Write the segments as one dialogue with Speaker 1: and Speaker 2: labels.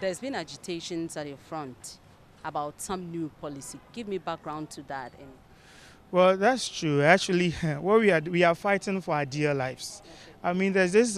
Speaker 1: there's been agitations at your front about some new policy. Give me background to that. And
Speaker 2: Well, that's true. Actually, what we are fighting for our dear lives. I mean, there's this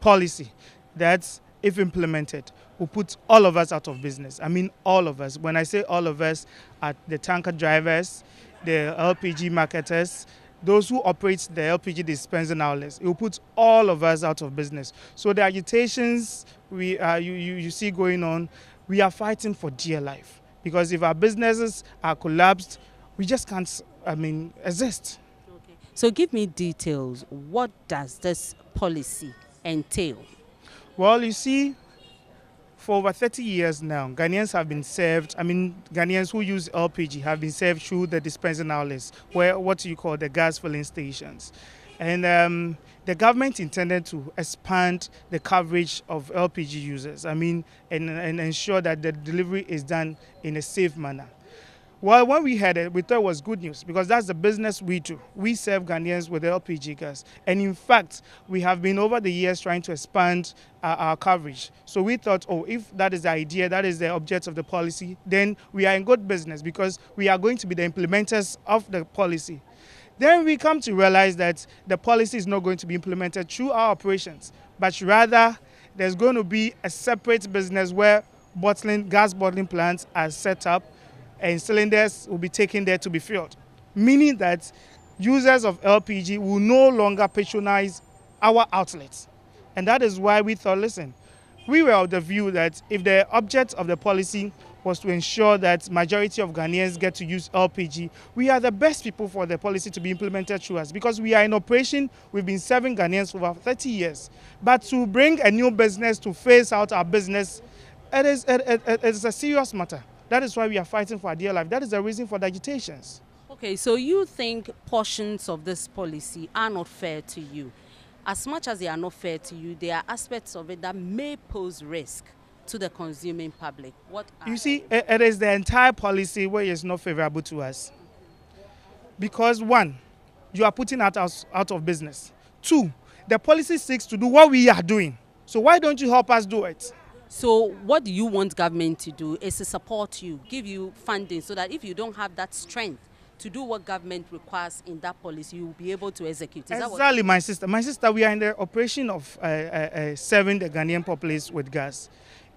Speaker 2: policy that, if implemented, will put all of us out of business. I mean, all of us. When I say all of us, are the tanker drivers, the LPG marketers, those who operate the LPG dispensing outlets. It will put all of us out of business. So the agitations you see going on, we are fighting for dear life. Because if our businesses are collapsed, we just can't, exist.
Speaker 1: okay. So give me details. What does this policy entail?
Speaker 2: Well, you see, for over 30 years now, Ghanaians have been served. Ghanaians who use LPG have been served through the dispensing outlets, where what you call the gas filling stations. And the government intended to expand the coverage of LPG users, and ensure that the delivery is done in a safe manner. Well, when we heard it, we thought it was good news because that's the business we do. We serve Ghanaians with LPG gas. And in fact, we have been over the years trying to expand our coverage. So we thought, if that is the idea, that is the object of the policy, then we are in good business because we are going to be the implementers of the policy. Then we come to realize that the policy is not going to be implemented through our operations, but rather there's going to be a separate business where gas bottling plants are set up and cylinders will be taken there to be filled, meaning that users of LPG will no longer patronize our outlets. And that is why we thought, listen, we were of the view that if the object of the policy was to ensure that majority of Ghanaians get to use LPG, we are the best people for the policy to be implemented through us because we are in operation. We've been serving Ghanaians for over 30 years. But to bring a new business to phase out our business, it is a serious matter. That is why we are fighting for our dear life. That is the reason for the agitations.
Speaker 1: Okay, so you think portions of this policy are not fair to you. As much as they are not fair to you, there are aspects of it that may pose risk to the consuming public.
Speaker 2: You see, it is the entire policy where it's not favorable to us. Because one, you are putting us out of business. Two, the policy seeks to do what we are doing. So why don't you help us do it?
Speaker 1: So what do you want government to do is to support you, give you funding so that if you don't have that strength to do what government requires in that policy, you will be able to execute.
Speaker 2: Exactly, my sister. My sister, we are in the operation of serving the Ghanaian populace with gas.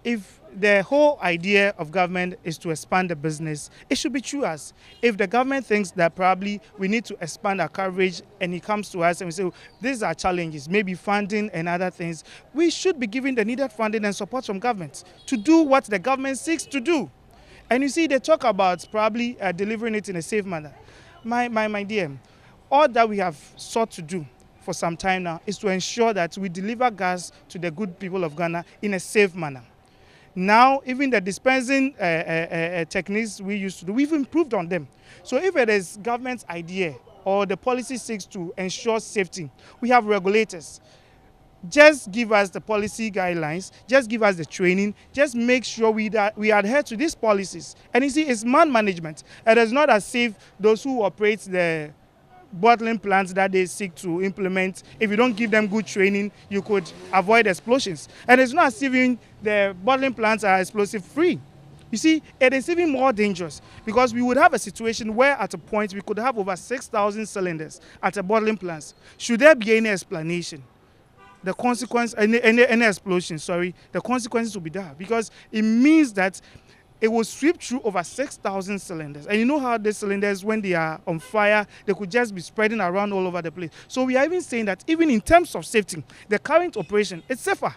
Speaker 2: If the whole idea of government is to expand the business, it should be through us. If the government thinks that probably we need to expand our coverage and it comes to us and we say, these are challenges, maybe funding and other things, we should be giving the needed funding and support from government to do what the government seeks to do. And you see, they talk about probably delivering it in a safe manner. My dear, all that we have sought to do for some time now is to ensure that we deliver gas to the good people of Ghana in a safe manner. Now, even the dispensing techniques we used to do, we've improved on them. So if it is government's idea or the policy seeks to ensure safety, we have regulators. Just give us the policy guidelines, just give us the training, just make sure we adhere to these policies. And you see, it's man management. It is not as if those who operate the bottling plants that they seek to implement, if you don't give them good training, you could avoid explosions. And it's not as if even the bottling plants are explosive free. You see, it is even more dangerous because we would have a situation where at a point we could have over 6,000 cylinders at a bottling plant. Should there be any explanation, the consequence, any explosion, the consequences will be there because it means that it will sweep through over 6,000 cylinders. And you know how the cylinders, when they are on fire, they could just be spreading around all over the place. So we are even saying that even in terms of safety, the current operation is safer.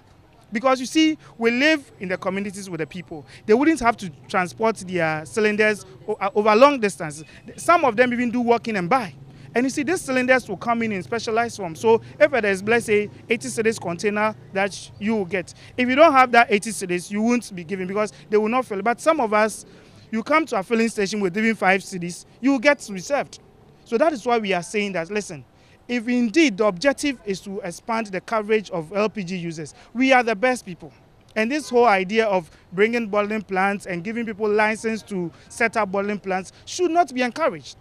Speaker 2: Because you see, we live in the communities with the people. They wouldn't have to transport their cylinders over long distances. Some of them even do walk in and buy. And you see, these cylinders will come in specialized form. So if it is, let's say, 80 cedis container that you will get, if you don't have that 80 cedis, you won't be given because they will not fill. But some of us, you come to a filling station with even 5 cedis, you will get reserved. So that is why we are saying that, listen, if indeed the objective is to expand the coverage of LPG users, we are the best people. And this whole idea of bringing bottling plants and giving people license to set up bottling plants should not be encouraged.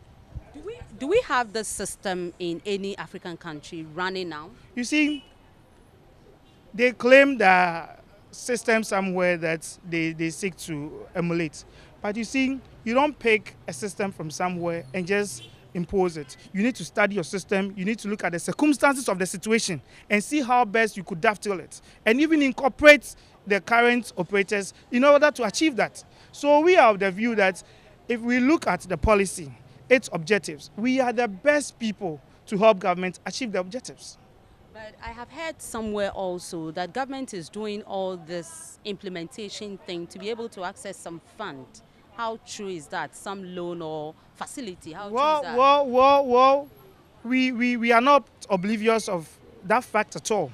Speaker 1: Do we have this system in any African country running now?
Speaker 2: You see, they claim that system somewhere that they seek to emulate. But you see, you don't pick a system from somewhere and just impose it. You need to study your system. You need to look at the circumstances of the situation and see how best you could dovetail it, and even incorporate the current operators in order to achieve that. So we are of the view that if we look at the policy, its objectives, we are the best people to help government achieve the objectives.
Speaker 1: But I have heard somewhere also that government is doing all this implementation thing to be able to access some fund. How true is that? Some loan or facility? How true is that?
Speaker 2: Well, we are not oblivious of that fact at all.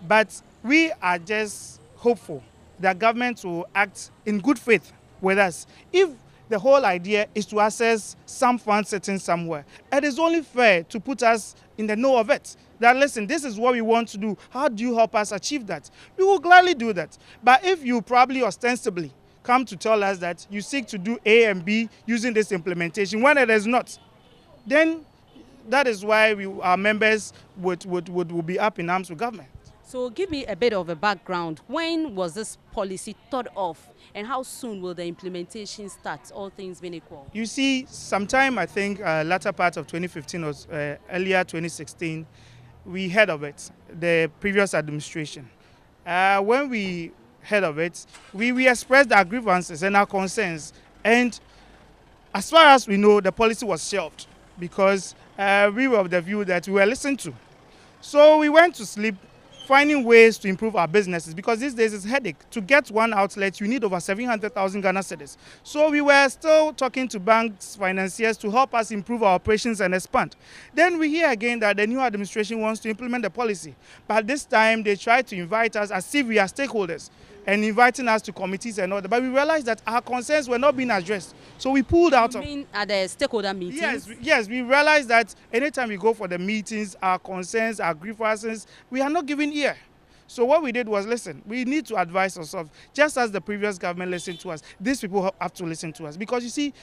Speaker 2: But we are just hopeful that government will act in good faith with us. If the whole idea is to access some fund sitting somewhere, it is only fair to put us in the know of it. That listen, this is what we want to do. How do you help us achieve that? We will gladly do that. But if you probably ostensibly come to tell us that you seek to do A and B using this implementation when it is not, then that is why our members would be up in arms with government.
Speaker 1: So give me a bit of a background. When was this policy thought of, and how soon will the implementation start, all things being equal?
Speaker 2: You see, sometime I think latter part of 2015 or earlier 2016, we heard of it, the previous administration. When we heard of it, we expressed our grievances and our concerns. And as far as we know, the policy was shelved because we were of the view that we were listened to. So we went to sleep finding ways to improve our businesses, because these days it's a headache. To get one outlet, you need over 700,000 Ghana cedis. So we were still talking to banks, financiers to help us improve our operations and expand. Then we hear again that the new administration wants to implement the policy. But this time they try to invite us as if we are stakeholders and inviting us to committees and all that. But we realized that our concerns were not being addressed. So we pulled out of...
Speaker 1: You mean at the stakeholder meetings?
Speaker 2: Yes, we realized that anytime we go for the meetings, our concerns, our grievances, we are not giving ear. So what we did was, listen, we need to advise ourselves. Just as the previous government listened to us, these people have to listen to us. Because you see,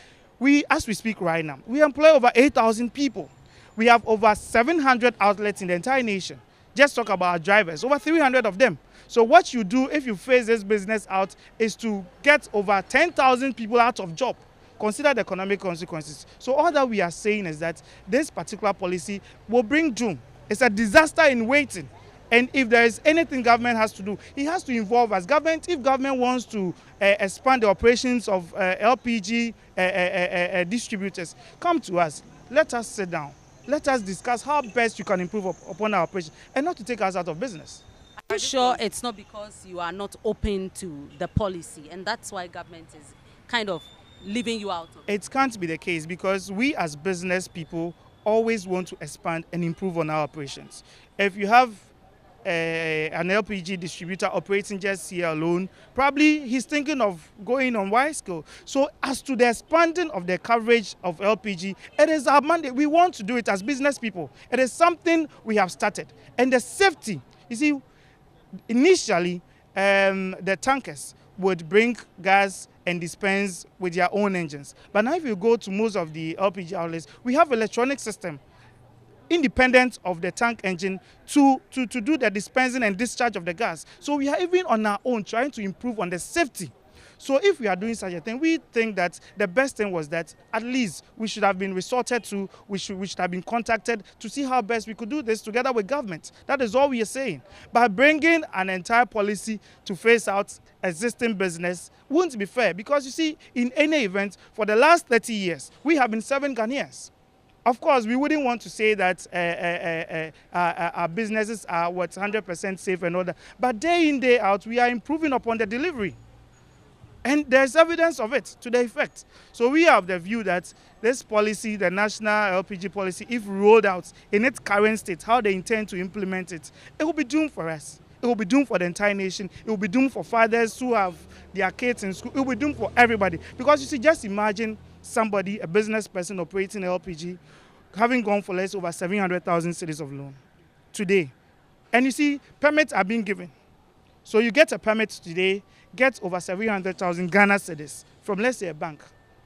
Speaker 2: as we speak right now, we employ over 8,000 people. We have over 700 outlets in the entire nation. Just talk about our drivers, over 300 of them. So what you do if you phase this business out is to get over 10,000 people out of job. Consider the economic consequences. So all that we are saying is that this particular policy will bring doom. It's a disaster in waiting. And if there is anything government has to do, it has to involve us. If government wants to expand the operations of LPG distributors, come to us. Let us sit down. Let us discuss how best you can improve upon our operation, and not to take us out of business.
Speaker 1: Are you sure it's not because you are not open to the policy, and that's why government is kind of leaving you out of it?
Speaker 2: It can't be the case, because we as business people always want to expand and improve on our operations. If you have an LPG distributor operating just here alone, probably he's thinking of going on wide scale. So as to the expanding of the coverage of LPG, it is our mandate. We want to do it as business people. It is something we have started. And the safety, you see, initially the tankers would bring gas and dispense with their own engines. But now if you go to most of the LPG outlets, we have electronic system independent of the tank engine to do the dispensing and discharge of the gas. So we are even on our own trying to improve on the safety. So if we are doing such a thing, we think that the best thing was that at least we should have been resorted to, we should have been contacted to see how best we could do this together with government. That is all we are saying. By bringing an entire policy to phase out existing business won't be fair, because you see, in any event, for the last 30 years, we have been serving Ghanaians. Of course, we wouldn't want to say that our businesses are 100% safe and all that. But day in, day out, we are improving upon the delivery. And there's evidence of it to the effect. So we have the view that this policy, the national LPG policy, if rolled out in its current state, how they intend to implement it, it will be doomed for us. It will be doomed for the entire nation. It will be doomed for fathers who have their kids in school. It will be doomed for everybody. Because you see, just imagine somebody, a business person operating LPG, having gone for less over 700,000 cedis of loan today. And you see, permits are being given. So you get a permit today, get over 700,000 Ghana cedis from, let's say, a bank,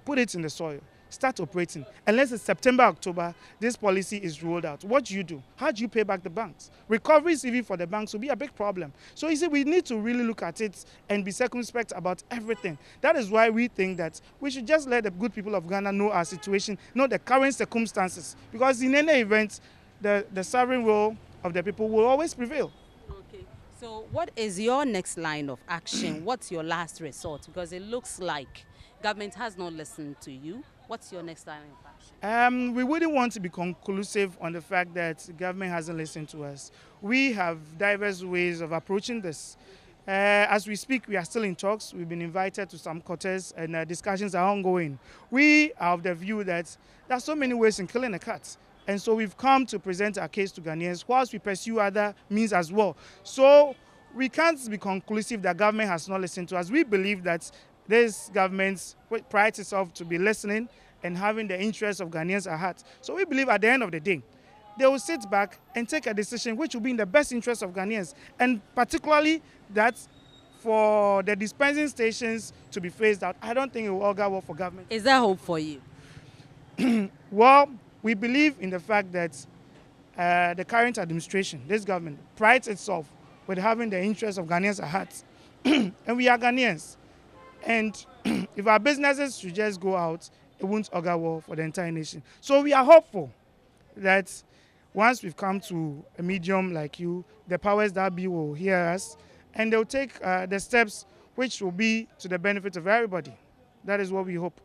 Speaker 2: put it in the soil. start operating. Unless it's September, October, this policy is rolled out. What do you do? How do you pay back the banks? Recoveries even for the banks will be a big problem. So you see, we need to really look at it and be circumspect about everything. That is why we think that we should just let the good people of Ghana know our situation, know the current circumstances. Because in any event, the sovereign will of the people will always prevail.
Speaker 1: Okay. So what is your next line of action? What's your last resort? Because it looks like government has not listened to you. What's your next line of action?
Speaker 2: We wouldn't want to be conclusive on the fact that government hasn't listened to us. We have diverse ways of approaching this. As we speak, we are still in talks. We've been invited to some quarters and discussions are ongoing. We are of the view that there are so many ways in killing a cat. And so we've come to present our case to Ghanaians whilst we pursue other means as well. So we can't be conclusive that government has not listened to us. We believe that this government prides itself to be listening and having the interests of Ghanaians at heart. So we believe at the end of the day, they will sit back and take a decision which will be in the best interest of Ghanaians, and particularly that for the dispensing stations to be phased out. I don't think it will augur well for government.
Speaker 1: Is there hope for you?
Speaker 2: Well, we believe in the fact that the current administration, this government, prides itself with having the interests of Ghanaians at heart. And we are Ghanaians. And if our businesses should just go out, it won't augur well for the entire nation. So we are hopeful that once we've come to a medium like you, the powers that be will hear us and they'll take the steps which will be to the benefit of everybody. That is what we hope.